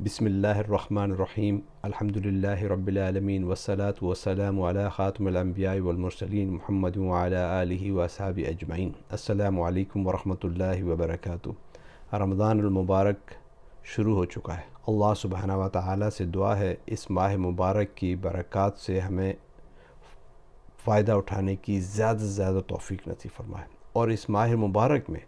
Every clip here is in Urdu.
بسم اللہ الرحمن الرحیم الحمدللہ رب العالمین والصلاة والسلام علی خاتم الانبیاء والمرسلین محمد وعلی آلہ واصحابہ اجمعین۔ السلام علیکم ورحمۃ اللہ وبرکاتہ۔ رمضان المبارک شروع ہو چکا ہے۔ اللہ سبحانہ و تعالیٰ سے دعا ہے اس ماہ مبارک کی برکات سے ہمیں فائدہ اٹھانے کی زیادہ سے زیادہ توفیق نصیب فرمائے، اور اس ماہ مبارک میں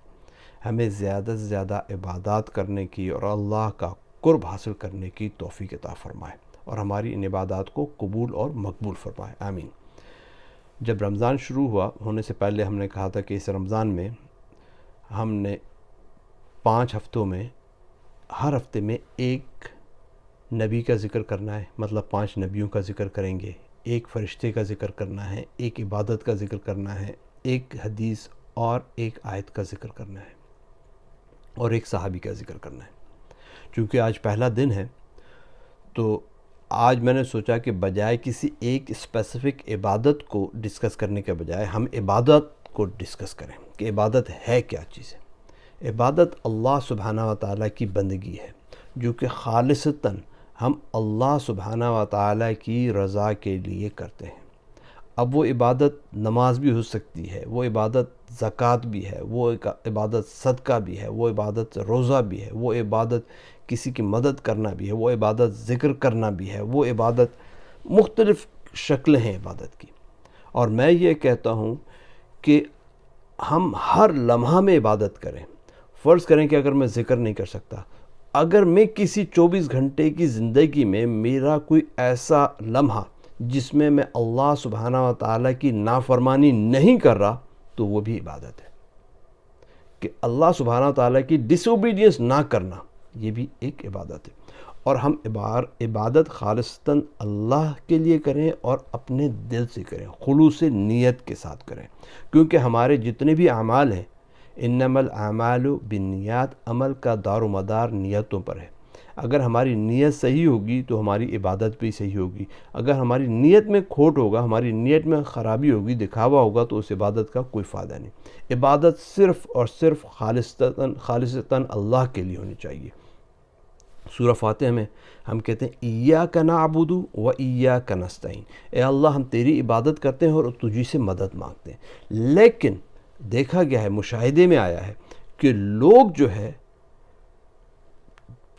ہمیں زیادہ سے زیادہ عبادات کرنے کی اور اللہ کا قرب حاصل کرنے کی توفیق عطا فرمائے، اور ہماری ان عبادات کو قبول اور مقبول فرمائے، آمین۔ جب رمضان شروع ہونے سے پہلے ہم نے کہا تھا کہ اس رمضان میں ہم نے 5 ہفتوں میں ہر ہفتے میں ایک نبی کا ذکر کرنا ہے، مطلب 5 نبیوں کا ذکر کریں گے، ایک فرشتے کا ذکر کرنا ہے، ایک عبادت کا ذکر کرنا ہے، ایک حدیث اور ایک آیت کا ذکر کرنا ہے، اور ایک صحابی کا ذکر کرنا ہے۔ چونکہ آج پہلا دن ہے تو آج میں نے سوچا کہ بجائے کسی ایک اسپیسیفک عبادت کو ڈسکس کرنے کے بجائے ہم عبادت کو ڈسکس کریں کہ عبادت ہے کیا چیز ہے۔ عبادت اللہ سبحانہ و تعالیٰ کی بندگی ہے جو کہ خالصتاً ہم اللہ سبحانہ و تعالیٰ کی رضا کے لیے کرتے ہیں۔ اب وہ عبادت نماز بھی ہو سکتی ہے، وہ عبادت زکوٰۃ بھی ہے، وہ عبادت صدقہ بھی ہے، وہ عبادت روزہ بھی ہے، وہ عبادت کسی کی مدد کرنا بھی ہے، وہ عبادت ذکر کرنا بھی ہے، وہ عبادت مختلف شکلیں ہیں عبادت کی۔ اور میں یہ کہتا ہوں کہ ہم ہر لمحہ میں عبادت کریں۔ فرض کریں کہ اگر میں ذکر نہیں کر سکتا، اگر میں کسی 24 گھنٹے کی زندگی میں میرا کوئی ایسا لمحہ جس میں میں اللہ سبحانہ و تعالیٰ کی نافرمانی نہیں کر رہا تو وہ بھی عبادت ہے۔ کہ اللہ سبحانہ و تعالیٰ کی ڈس اوبیڈینس نہ کرنا یہ بھی ایک عبادت ہے، اور ہم عبادت خالصتاً اللہ کے لیے کریں اور اپنے دل سے کریں، خلوص نیت کے ساتھ کریں، کیونکہ ہمارے جتنے بھی اعمال ہیں انما الاعمال بالنیات، عمل کا دار و مدار نیتوں پر ہے۔ اگر ہماری نیت صحیح ہوگی تو ہماری عبادت بھی صحیح ہوگی، اگر ہماری نیت میں کھوٹ ہوگا، ہماری نیت میں خرابی ہوگی، دکھاوا ہوگا، تو اس عبادت کا کوئی فائدہ نہیں۔ عبادت صرف اور صرف خالصتاً اللہ کے لیے ہونی چاہیے۔ سورہ فاتحہ میں ہم کہتے ہیں ایاک نعبد و ایاک نستعین، اے اللہ ہم تیری عبادت کرتے ہیں اور تجھی سے مدد مانگتے ہیں۔ لیکن دیکھا گیا ہے، مشاہدے میں آیا ہے کہ لوگ جو ہے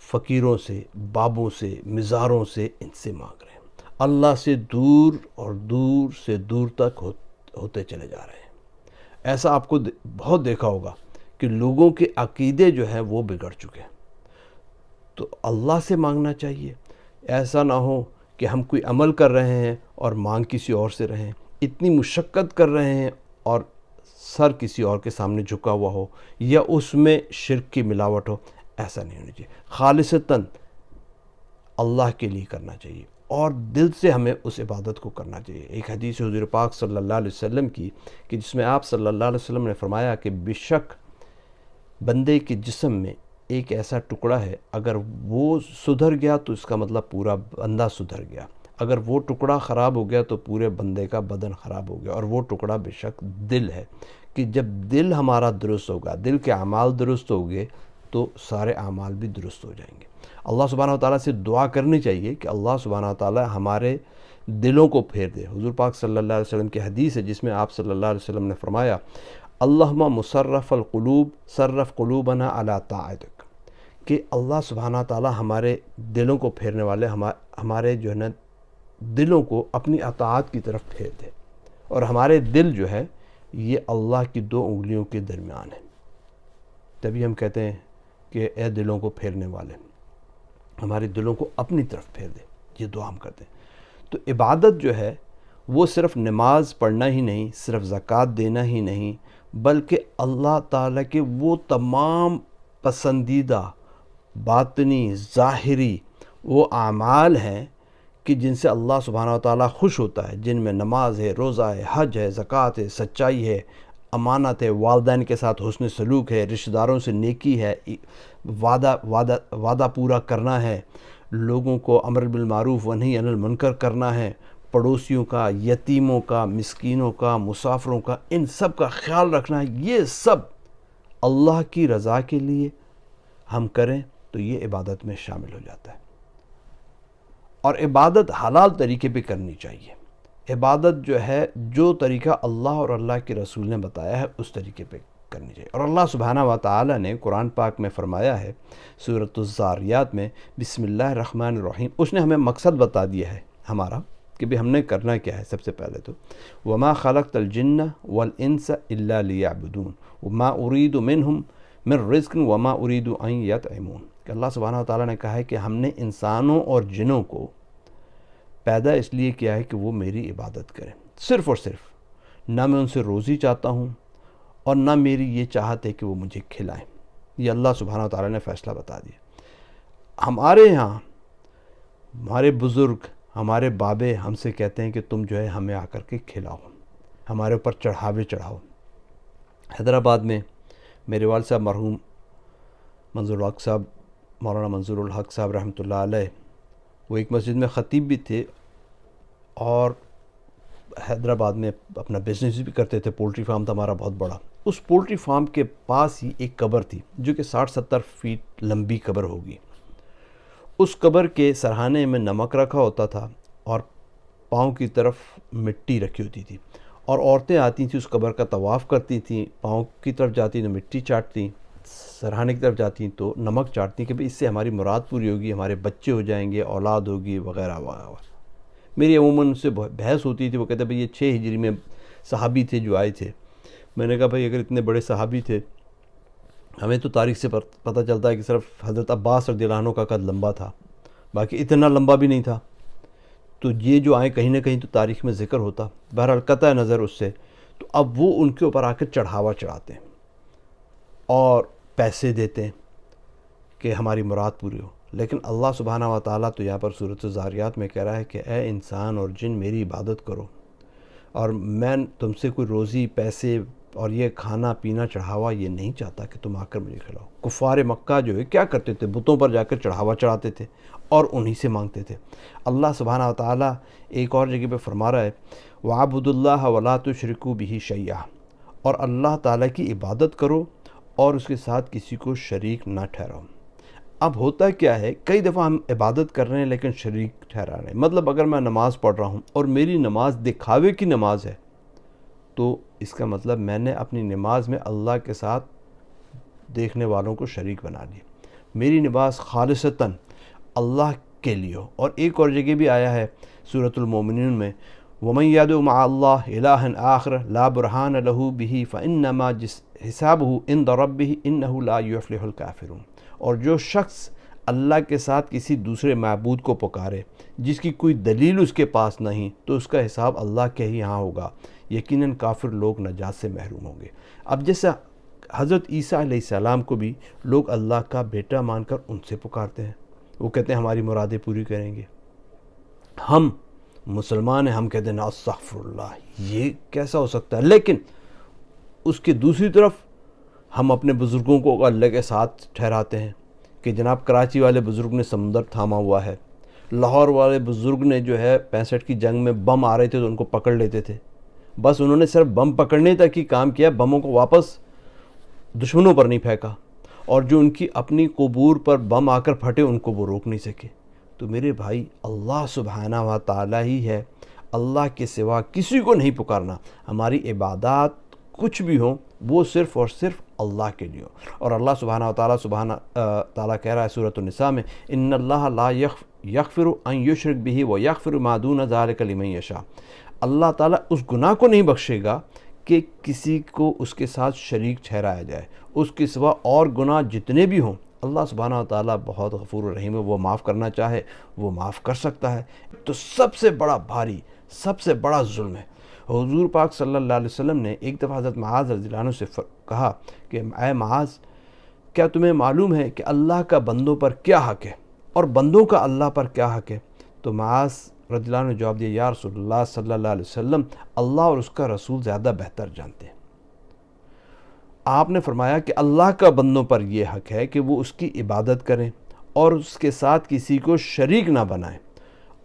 فقیروں سے، بابوں سے، مزاروں سے، ان سے مانگ رہے ہیں، اللہ سے دور اور دور سے دور تک ہوتے چلے جا رہے ہیں۔ ایسا آپ کو بہت دیکھا ہوگا کہ لوگوں کے عقیدے جو ہیں وہ بگڑ چکے ہیں۔ تو اللہ سے مانگنا چاہیے، ایسا نہ ہو کہ ہم کوئی عمل کر رہے ہیں اور مانگ کسی اور سے رہے ہیں، اتنی مشقت کر رہے ہیں اور سر کسی اور کے سامنے جھکا ہوا ہو، یا اس میں شرک کی ملاوٹ ہو۔ ایسا نہیں ہونا چاہیے، خالصتاً اللہ کے لیے کرنا چاہیے اور دل سے ہمیں اس عبادت کو کرنا چاہیے۔ ایک حدیث حضور پاک صلی اللہ علیہ وسلم کی کہ جس میں آپ صلی اللہ علیہ وسلم نے فرمایا کہ بے شک بندے کے جسم میں ایک ایسا ٹکڑا ہے، اگر وہ سدھر گیا تو اس کا مطلب پورا بندہ سدھر گیا، اگر وہ ٹکڑا خراب ہو گیا تو پورے بندے کا بدن خراب ہو گیا، اور وہ ٹکڑا بے شک دل ہے۔ کہ جب دل ہمارا درست ہوگا، دل کے اعمال درست ہوگے تو سارے اعمال بھی درست ہو جائیں گے۔ اللہ سبحانہ و تعالیٰ سے دعا کرنی چاہیے کہ اللہ سبحانہ و تعالیٰ ہمارے دلوں کو پھیر دے۔ حضور پاک صلی اللہ علیہ وسلم کی حدیث ہے جس میں آپ صلی اللہ علیہ وسلم نے فرمایا اللہم مصرف القلوب صرف قلوبنا علی طاعتک، کہ اللہ سبحانہ و تعالیٰ ہمارے دلوں کو پھیرنے والے ہمارے جو ہے نا دلوں کو اپنی اطاعت کی طرف پھیر دے، اور ہمارے دل جو ہے یہ اللہ کی 2 انگلیوں کے درمیان ہے۔ تبھی ہم کہتے ہیں کہ اے دلوں کو پھیرنے والے ہمارے دلوں کو اپنی طرف پھیر دے، یہ دعا ہم کرتے ہیں۔ تو عبادت جو ہے وہ صرف نماز پڑھنا ہی نہیں، صرف زکوٰۃ دینا ہی نہیں، بلکہ اللہ تعالیٰ کے وہ تمام پسندیدہ باطنی ظاہری وہ اعمال ہیں کہ جن سے اللہ سبحانہ و تعالیٰ خوش ہوتا ہے، جن میں نماز ہے، روزہ ہے، حج ہے، زکوٰۃ ہے، سچائی ہے، امانت ہے، والدین کے ساتھ حسن سلوک ہے، رشتہ داروں سے نیکی ہے، وعدہ پورا کرنا ہے، لوگوں کو امر بالمعروف و نہی عن المنکر کرنا ہے، پڑوسیوں کا، یتیموں کا، مسکینوں کا، مسافروں کا، ان سب کا خیال رکھنا ہے۔ یہ سب اللہ کی رضا کے لیے ہم کریں تو یہ عبادت میں شامل ہو جاتا ہے۔ اور عبادت حلال طریقے پہ کرنی چاہیے۔ عبادت جو ہے جو طریقہ اللہ اور اللہ کے رسول نے بتایا ہے اس طریقے پہ کرنی چاہیے۔ اور اللہ سبحانہ و تعالی نے قرآن پاک میں فرمایا ہے سورۃ الذاریات میں، بسم اللہ الرحمن الرحیم، اس نے ہمیں مقصد بتا دیا ہے ہمارا کہ بھی ہم نے کرنا کیا ہے۔ سب سے پہلے تو وما خلقت الجن والانس الا لیعبدون وما اريد منهم من رزق وما اريد ان يطعمون، کہ اللہ سبحانہ و تعالیٰ نے کہا ہے کہ ہم نے انسانوں اور جنوں کو پیدا اس لیے کیا ہے کہ وہ میری عبادت کریں، صرف اور صرف، نہ میں ان سے روزی چاہتا ہوں اور نہ میری یہ چاہت ہے کہ وہ مجھے کھلائیں۔ یہ اللہ سبحانہ و تعالیٰ نے فیصلہ بتا دیا۔ ہمارے یہاں ہمارے بزرگ، ہمارے بابے ہم سے کہتے ہیں کہ تم جو ہے ہمیں آ کر کے کھلاؤ، ہمارے اوپر چڑھاوے چڑھاؤ۔ حیدرآباد میں میرے والد صاحب مرحوم منظور الحق صاحب، مولانا منظور الحق صاحب رحمۃ اللہ علیہ، وہ ایک مسجد میں خطیب بھی تھے اور حیدرآباد میں اپنا بزنس بھی کرتے تھے۔ پولٹری فارم تھا ہمارا بہت بڑا۔ اس پولٹری فارم کے پاس ہی ایک قبر تھی جو کہ 60-70 فیٹ لمبی قبر ہوگی۔ اس قبر کے سرہانے میں نمک رکھا ہوتا تھا اور پاؤں کی طرف مٹی رکھی ہوتی تھی، اور عورتیں آتی تھیں اس قبر کا طواف کرتی تھیں، پاؤں کی طرف جاتی تو مٹی چاٹتی، سرہانے کی طرف جاتی تو نمک چاٹتی کہ بھئی اس سے ہماری مراد پوری ہوگی، ہمارے بچے ہو جائیں گے، اولاد ہوگی وغیرہ وغیرہ۔ میری عموماً ان سے بحث ہوتی تھی، وہ کہتے بھئی یہ 6 ہجری میں صحابی تھے جو آئے تھے۔ میں نے کہا بھئی اگر اتنے بڑے صحابی تھے، ہمیں تو تاریخ سے پتہ چلتا ہے کہ صرف حضرت عباس رضی اللہ عنہ کا قد لمبا تھا، باقی اتنا لمبا بھی نہیں تھا، تو یہ جو آئے کہیں نہ کہیں تو تاریخ میں ذکر ہوتا۔ بہرحال قطع نظر اس سے، تو اب وہ ان کے اوپر آ کے چڑھاوا چڑھاتے ہیں اور پیسے دیتے ہیں کہ ہماری مراد پوری ہو۔ لیکن اللہ سبحانہ و تعالیٰ تو یہاں پر سورۃ الذاریات میں کہہ رہا ہے کہ اے انسان اور جن میری عبادت کرو، اور میں تم سے کوئی روزی، پیسے اور یہ کھانا پینا چڑھاوا یہ نہیں چاہتا کہ تم آ کر مجھے کھلاؤ۔ کفار مکہ جو ہے کیا کرتے تھے؟ بتوں پر جا کر چڑھاوا چڑھاتے تھے اور انہی سے مانگتے تھے۔ اللہ سبحانہ و تعالیٰ ایک اور جگہ پہ فرما رہا ہے وَاعْبُدُوا اللَّهَ وَلَا تُشْرِكُوا بِهِ شَيْئًا، اور اللہ تعالیٰ کی عبادت کرو اور اس کے ساتھ کسی کو شریک نہ ٹھہراؤ۔ اب ہوتا کیا ہے، کئی دفعہ ہم عبادت کر رہے ہیں لیکن شریک ٹھہرا رہے ہیں۔ مطلب اگر میں نماز پڑھ رہا ہوں اور میری نماز دکھاوے کی نماز ہے، تو اس کا مطلب میں نے اپنی نماز میں اللہ کے ساتھ دیکھنے والوں کو شریک بنا لیا۔ میری نماز خالصتاً اللہ کے لیے ہو۔ اور ایک اور جگہ بھی آیا ہے سورۃ المومنون میں وَمَن يَدْعُ مَعَ اللَّهِ إِلَٰهًا آخَرَ لَا بُرْهَانَ لَهُ بِهِ فَإِنَّمَا حِسَابُهُ عِندَ رَبِّهِ إِنَّهُ لَا يُفْلِحُ الْكَافِرُونَ، اور جو شخص اللہ کے ساتھ کسی دوسرے معبود کو پکارے جس کی کوئی دلیل اس کے پاس نہیں، تو اس کا حساب اللہ کے ہی یہاں ہوگا، یقیناً کافر لوگ نجات سے محروم ہوں گے۔ اب جیسا حضرت عیسیٰ علیہ السلام کو بھی لوگ اللہ کا بیٹا مان کر ان سے پکارتے ہیں، وہ کہتے ہیں ہماری مرادیں پوری کریں گے۔ ہم مسلمان ہیں، ہم کہتے ہیں استغفر اللہ، یہ کیسا ہو سکتا ہے؟ لیکن اس کے دوسری طرف ہم اپنے بزرگوں کو اللہ کے ساتھ ٹھہراتے ہیں کہ جناب کراچی والے بزرگ نے سمندر تھاما ہوا ہے، لاہور والے بزرگ نے جو ہے 65 کی جنگ میں بم آ رہے تھے تو ان کو پکڑ لیتے تھے، بس انہوں نے صرف بم پکڑنے تک ہی کام کیا، بموں کو واپس دشمنوں پر نہیں پھینکا، اور جو ان کی اپنی قبور پر بم آ کر پھٹے ان کو وہ روک نہیں سکے۔ تو میرے بھائی اللہ سبحانہ و تعالیٰ ہی ہے، اللہ کے سوا کسی کو نہیں پکارنا۔ ہماری عبادات کچھ بھی ہوں وہ صرف اور صرف اللہ کے لیے ہو۔ اور اللہ سبحانہ و تعالیٰ کہہ رہا ہے سورۃ النساء میں ان اللہ لا یغفر ان یشرک بہ ویغفر ما دون ذلک لمن یشاء، اللہ تعالیٰ اس گناہ کو نہیں بخشے گا کہ کسی کو اس کے ساتھ شریک ٹھہرایا جائے، اس کے سوا اور گناہ جتنے بھی ہوں اللہ سبحانہ و تعالیٰ بہت غفور الرحیم ہے، وہ معاف کرنا چاہے وہ معاف کر سکتا ہے۔ تو سب سے بڑا بھاری، سب سے بڑا ظلم ہے۔ حضور پاک صلی اللہ علیہ وسلم نے ایک دفعہ حضرت معاذ رضی اللہ عنہ سے کہا کہ اے معاذ، کیا تمہیں معلوم ہے کہ اللہ کا بندوں پر کیا حق ہے اور بندوں کا اللہ پر کیا حق ہے؟ تو معاذ رضی اللہ عنہ نے جواب دیا یا رسول اللہ صلی اللہ علیہ وسلم، اللہ اور اس کا رسول زیادہ بہتر جانتے ہیں۔ آپ نے فرمایا کہ اللہ کا بندوں پر یہ حق ہے کہ وہ اس کی عبادت کریں اور اس کے ساتھ کسی کو شریک نہ بنائیں،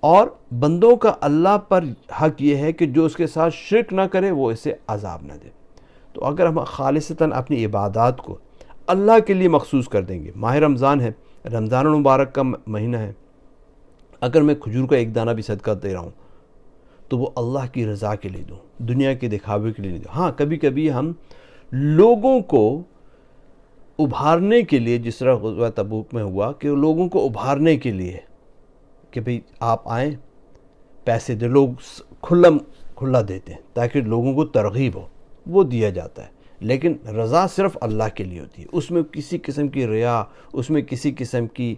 اور بندوں کا اللہ پر حق یہ ہے کہ جو اس کے ساتھ شرک نہ کرے وہ اسے عذاب نہ دے۔ تو اگر ہم خالصتاً اپنی عبادات کو اللہ کے لیے مخصوص کر دیں گے، ماہ رمضان ہے، رمضان المبارک کا مہینہ ہے، اگر میں کھجور کا ایک دانہ بھی صدقہ دے رہا ہوں تو وہ اللہ کی رضا کے لیے دوں، دنیا کے دکھاوے کے لیے نہیں دوں۔ ہاں کبھی کبھی ہم لوگوں کو ابھارنے کے لیے، جس طرح غزوہ تبوک میں ہوا کہ لوگوں کو ابھارنے کے لیے کہ بھئی آپ آئیں، پیسے دے، لوگ کھلا دیتے ہیں تاکہ لوگوں کو ترغیب ہو، وہ دیا جاتا ہے، لیکن رضا صرف اللہ کے لیے ہوتی ہے، اس میں کسی قسم کی ریا، اس میں کسی قسم کی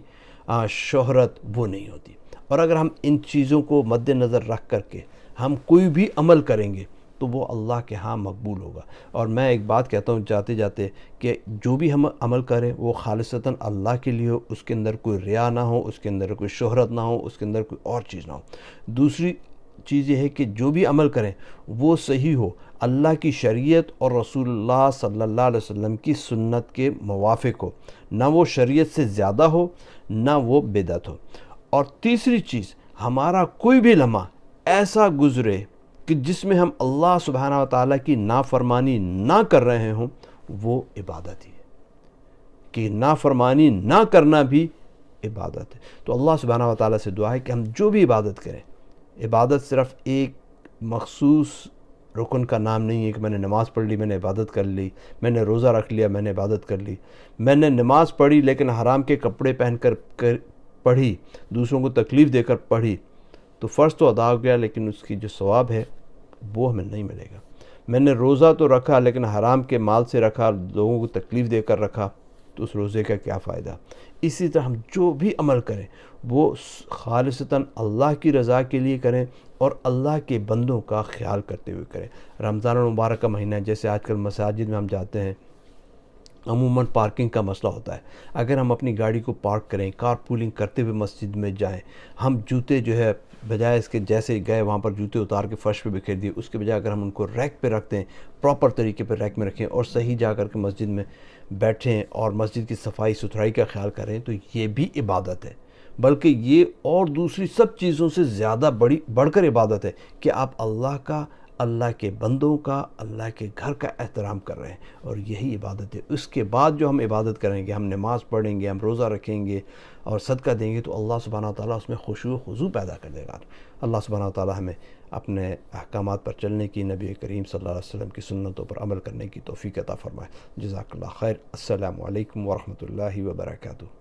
شہرت وہ نہیں ہوتی۔ اور اگر ہم ان چیزوں کو مد نظر رکھ کر کے ہم کوئی بھی عمل کریں گے تو وہ اللہ کے ہاں مقبول ہوگا۔ اور میں ایک بات کہتا ہوں جاتے جاتے کہ جو بھی ہم عمل کریں وہ خالصتاً اللہ کے لیے ہو، اس کے اندر کوئی ریا نہ ہو، اس کے اندر کوئی شہرت نہ ہو، اس کے اندر کوئی اور چیز نہ ہو۔ دوسری چیز یہ ہے کہ جو بھی عمل کریں وہ صحیح ہو، اللہ کی شریعت اور رسول اللہ صلی اللہ علیہ وسلم کی سنت کے موافق ہو، نہ وہ شریعت سے زیادہ ہو نہ وہ بدعت ہو۔ اور تیسری چیز، ہمارا کوئی بھی لمحہ ایسا گزرے کہ جس میں ہم اللہ سبحانہ و تعالیٰ کی نافرمانی نہ کر رہے ہوں، وہ عبادت ہی ہے، کہ نافرمانی نہ کرنا بھی عبادت ہے۔ تو اللہ سبحانہ و تعالیٰ سے دعا ہے کہ ہم جو بھی عبادت کریں، عبادت صرف ایک مخصوص رکن کا نام نہیں ہے کہ میں نے نماز پڑھ لی میں نے عبادت کر لی، میں نے روزہ رکھ لیا میں نے عبادت کر لی، میں نے نماز پڑھی لیکن حرام کے کپڑے پہن کر پڑھی، دوسروں کو تکلیف دے کر پڑھی، تو فرض تو ادا ہو گیا لیکن اس کی جو ثواب ہے وہ ہمیں نہیں ملے گا۔ میں نے روزہ تو رکھا لیکن حرام کے مال سے رکھا، لوگوں کو تکلیف دے کر رکھا، تو اس روزے کا کیا فائدہ؟ اسی طرح ہم جو بھی عمل کریں وہ خالصتاً اللہ کی رضا کے لیے کریں اور اللہ کے بندوں کا خیال کرتے ہوئے کریں۔ رمضان المبارک کا مہینہ ہے، جیسے آج کل مساجد میں ہم جاتے ہیں، عموماً پارکنگ کا مسئلہ ہوتا ہے۔ اگر ہم اپنی گاڑی کو پارک کریں، کار پولنگ کرتے ہوئے مسجد میں جائیں، ہم جوتے جو ہے بجائے اس کے جیسے گئے وہاں پر جوتے اتار کے فرش پہ بکھیر دیے، اس کے بجائے اگر ہم ان کو ریک پہ رکھتے ہیں، پراپر طریقے پہ ریک میں رکھیں اور صحیح جا کر کے مسجد میں بیٹھیں اور مسجد کی صفائی ستھرائی کا خیال کریں، تو یہ بھی عبادت ہے، بلکہ یہ اور دوسری سب چیزوں سے زیادہ بڑھ کر عبادت ہے کہ آپ اللہ کا، اللہ کے بندوں کا، اللہ کے گھر کا احترام کر رہے ہیں، اور یہی عبادت ہے۔ اس کے بعد جو ہم عبادت کریں گے، ہم نماز پڑھیں گے، ہم روزہ رکھیں گے اور صدقہ دیں گے، تو اللہ سبحانہ و تعالیٰ اس میں خشوع و خضوع پیدا کر دے گا۔ اللہ سبحانہ و تعالیٰ ہمیں اپنے احکامات پر چلنے کی، نبی کریم صلی اللہ علیہ وسلم کی سنتوں پر عمل کرنے کی توفیق عطا فرمائے۔ جزاک اللہ خیر۔ السلام علیکم ورحمۃ اللہ وبرکاتہ۔